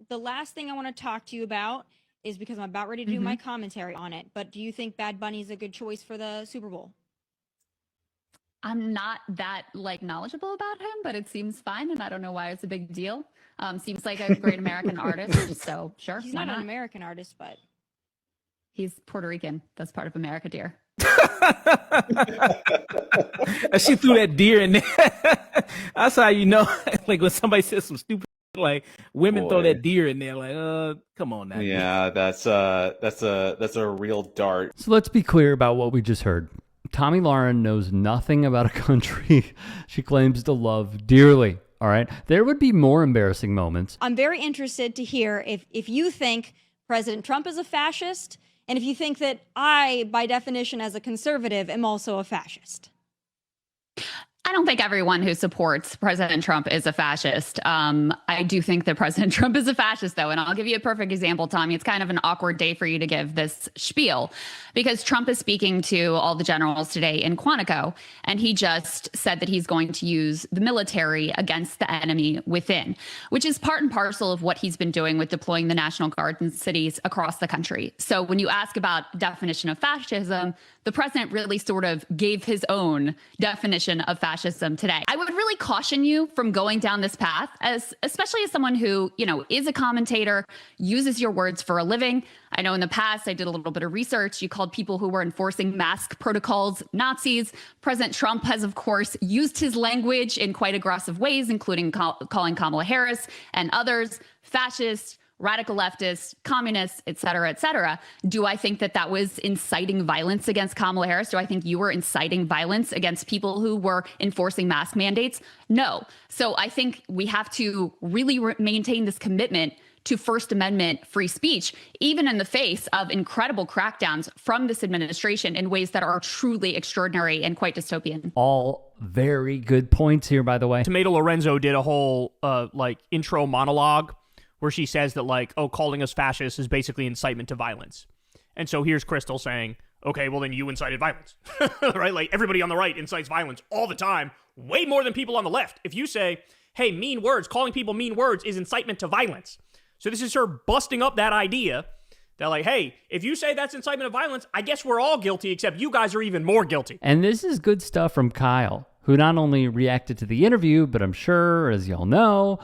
the last thing I want to talk to you about is because I'm about ready to do my commentary on it. But do you think Bad Bunny is a good choice for the Super Bowl? I'm not that knowledgeable about him, but it seems fine, and I don't know why it's a big deal. Seems like a great American artist, so sure. He's not an American artist, but he's Puerto Rican. That's part of America, dear. She threw that deer in there. That's how you know, when somebody says some stupid, women throw that deer in there. Come on now. Yeah, that's a real dart. So let's be clear about what we just heard. Tomi Lahren knows nothing about a country she claims to love dearly. All right. There would be more embarrassing moments. I'm very interested to hear if you think President Trump is a fascist, and if you think that I, by definition, as a conservative, am also a fascist. I don't think everyone who supports President Trump is a fascist. I do think that President Trump is a fascist, though. And I'll give you a perfect example, Tommy. It's kind of an awkward day for you to give this spiel because Trump is speaking to all the generals today in Quantico. And he just said that he's going to use the military against the enemy within, which is part and parcel of what he's been doing with deploying the National Guard in cities across the country. So when you ask about definition of fascism, the president really sort of gave his own definition of fascism today. I would really caution you from going down this path, especially as someone who, is a commentator, uses your words for a living. I know in the past, I did a little bit of research. You called people who were enforcing mask protocols Nazis. President Trump has, of course, used his language in quite aggressive ways, including calling Kamala Harris and others fascists, radical leftists, communists, et cetera, et cetera. Do I think that that was inciting violence against Kamala Harris? Do I think you were inciting violence against people who were enforcing mask mandates? No. So I think we have to really maintain this commitment to First Amendment free speech, even in the face of incredible crackdowns from this administration in ways that are truly extraordinary and quite dystopian. All very good points here, by the way. Tomato Lorenzo did a whole intro monologue where she says that calling us fascists is basically incitement to violence. And so here's Krystal saying, okay, well then you incited violence, right? Everybody on the right incites violence all the time, way more than people on the left. If you say, hey, mean words, calling people mean words is incitement to violence. So this is her busting up that idea that hey, if you say that's incitement of violence, I guess we're all guilty, except you guys are even more guilty. And this is good stuff from Kyle, who not only reacted to the interview, but I'm sure, as y'all know,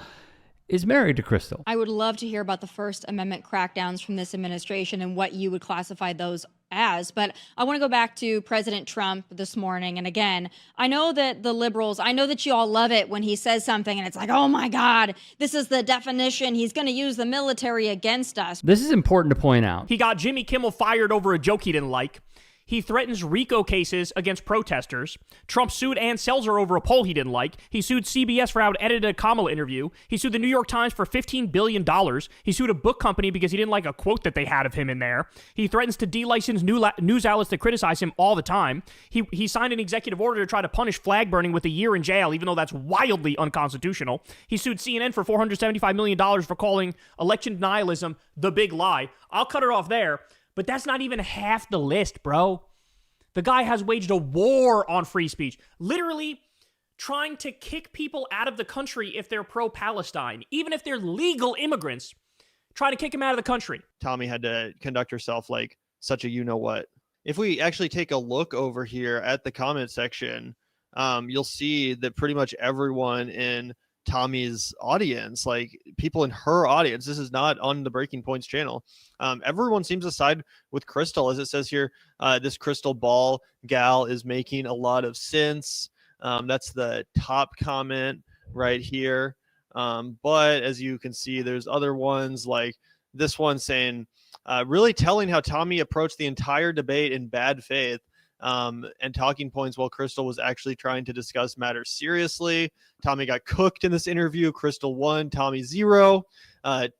is married to Krystal. I would love to hear about the First Amendment crackdowns from this administration and what you would classify those as. But I want to go back to President Trump this morning. And again, I know that the liberals, I know that you all love it when he says something and it's oh my God, this is the definition. He's going to use the military against us. This is important to point out. He got Jimmy Kimmel fired over a joke he didn't like. He threatens RICO cases against protesters. Trump sued Ann Selzer over a poll he didn't like. He sued CBS for how it edited a Kamala interview. He sued the New York Times for $15 billion. He sued a book company because he didn't like a quote that they had of him in there. He threatens to de-license news outlets that criticize him all the time. He signed an executive order to try to punish flag burning with a year in jail, even though that's wildly unconstitutional. He sued CNN for $475 million for calling election denialism the big lie. I'll cut it off there. But that's not even half the list, bro. The guy has waged a war on free speech, literally trying to kick people out of the country if they're pro-Palestine, even if they're legal immigrants, trying to kick them out of the country. Tomi had to conduct herself like such a you-know-what. If we actually take a look over here at the comment section, you'll see that pretty much everyone in Tomi's audience, people in her audience, this is not on the Breaking Points channel, everyone seems to side with Krystal. As it says here, this Krystal Ball gal is making a lot of sense. That's the top comment right here. But as you can see, there's other ones like this one saying, really telling how Tomi approached the entire debate in bad faith. And talking points while Krystal was actually trying to discuss matters seriously. Tomi got cooked in this interview. Krystal 1, Tomi 0.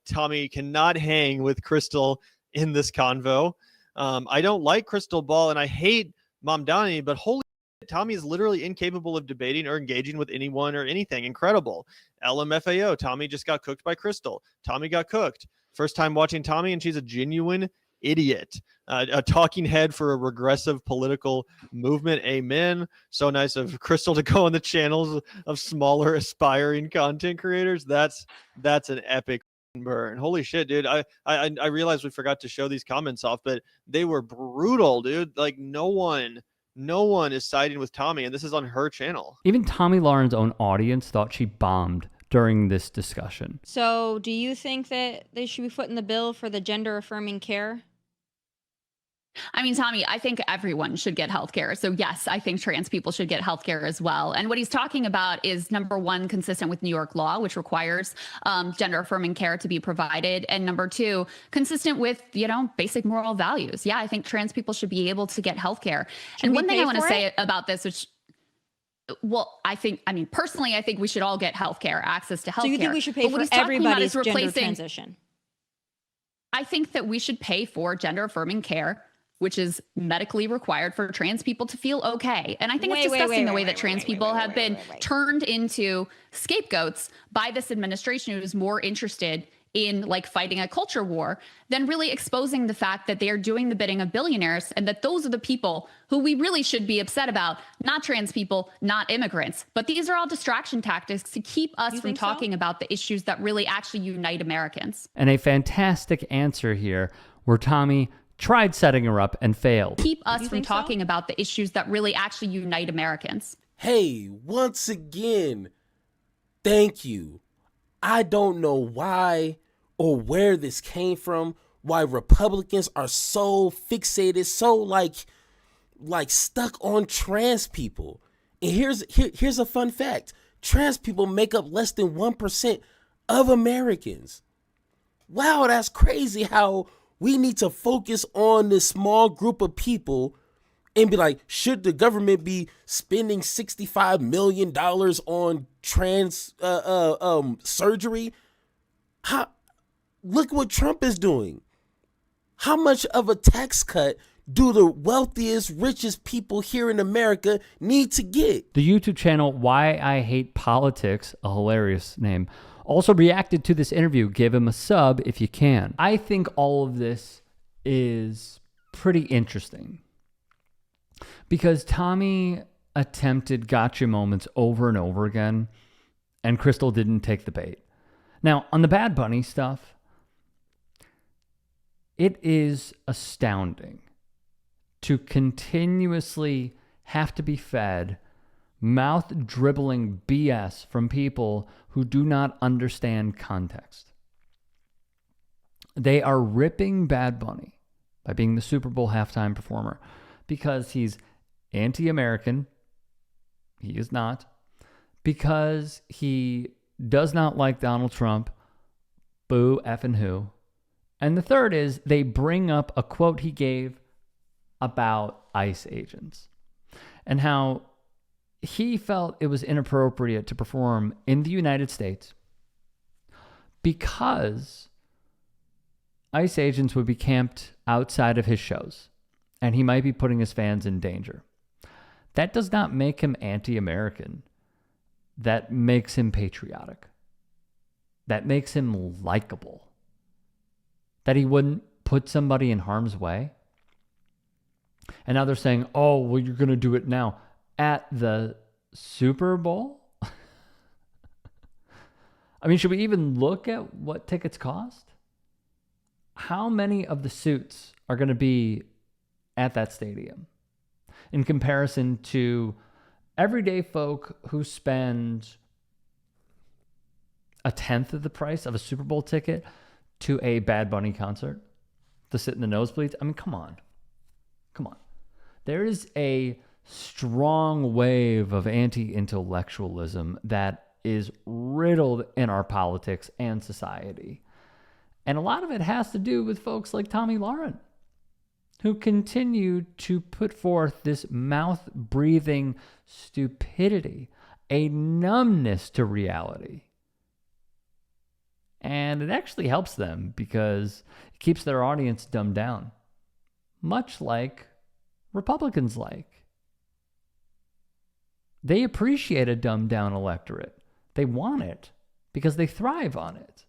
Tomi cannot hang with Krystal in this convo. I don't like Krystal Ball and I hate Mamdani, but holy shit, Tomi is literally incapable of debating or engaging with anyone or anything. Incredible. LMFAO, Tomi just got cooked by Krystal. Tomi got cooked. First time watching Tomi and she's a genuine idiot. A talking head for a regressive political movement. Amen. So nice of Krystal to go on the channels of smaller aspiring content creators. That's an epic burn. Holy shit, dude. I realized we forgot to show these comments off, but they were brutal, dude. Like no one is siding with Tomi, and this is on her channel. Even Tomi Lahren's own audience thought she bombed during this discussion. So do you think that they should be footing the bill for the gender affirming care? I mean, Tomi, I think everyone should get healthcare. So yes, I think trans people should get healthcare as well. And what he's talking about is, number one, consistent with New York law, which requires gender affirming care to be provided. And number two, consistent with, basic moral values. Yeah, I think trans people should be able to get healthcare. And one thing I want to say about this, which, well, personally, I think we should all get healthcare, access to healthcare. So you think we should pay for everybody's gender transition? I think that we should pay for gender affirming care, which is medically required for trans people to feel okay. And I think it's disgusting the way that trans people have been turned into scapegoats by this administration, who is more interested in like fighting a culture war than really exposing the fact that they are doing the bidding of billionaires, and that those are the people who we really should be upset about, not trans people, not immigrants. But these are all distraction tactics to keep us from talking about the issues that really actually unite Americans. And a fantastic answer here where Tomi tried setting her up and failed. Keep us from talking about the issues that really actually unite Americans. Hey, once again, thank you. I don't know why or where this came from, why Republicans are so fixated, so like stuck on trans people. And here's a fun fact. Trans people make up less than 1% of Americans. Wow, that's crazy how we need to focus on this small group of people and be like, should the government be spending $65 million on trans surgery? Look what Trump is doing. How much of a tax cut do the wealthiest, richest people here in America need to get? The YouTube channel Why I Hate Politics, a hilarious name, also reacted to this interview. Give him a sub if you can. I think all of this is pretty interesting because Tomi attempted gotcha moments over and over again, and Krystal didn't take the bait. Now, on the Bad Bunny stuff, it is astounding to continuously have to be fed mouth-dribbling BS from people who do not understand context. They are ripping Bad Bunny by being the Super Bowl halftime performer because he's anti-American. He is not. Because he does not like Donald Trump. Boo effing who. And the third is they bring up a quote he gave about ICE agents and how he felt it was inappropriate to perform in the United States because ICE agents would be camped outside of his shows and he might be putting his fans in danger. That does not make him anti-American. That makes him patriotic. That makes him likable. That he wouldn't put somebody in harm's way. And now they're saying, oh, well, you're going to do it now at the Super Bowl? I mean, should we even look at what tickets cost? How many of the suits are going to be at that stadium in comparison to everyday folk who spend a tenth of the price of a Super Bowl ticket to a Bad Bunny concert to sit in the nosebleeds? I mean, come on. Come on. There is a strong wave of anti-intellectualism that is riddled in our politics and society. And a lot of it has to do with folks like Tomi Lahren, who continue to put forth this mouth-breathing stupidity, a numbness to reality. And it actually helps them because it keeps their audience dumbed down, much like Republicans like. They appreciate a dumbed-down electorate. They want it because they thrive on it.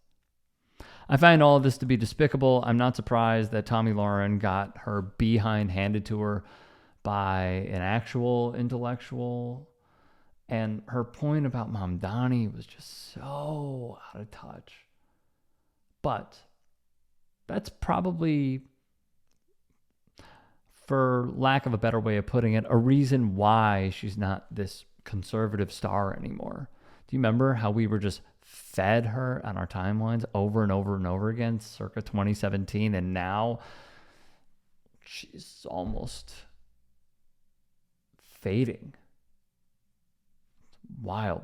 I find all of this to be despicable. I'm not surprised that Tomi Lahren got her behind handed to her by an actual intellectual. And her point about Mamdani was just so out of touch. But that's probably, for lack of a better way of putting it, a reason why she's not this conservative star anymore. Do you remember how we were just fed her on our timelines over and over and over again circa 2017, and now she's almost fading? Wild.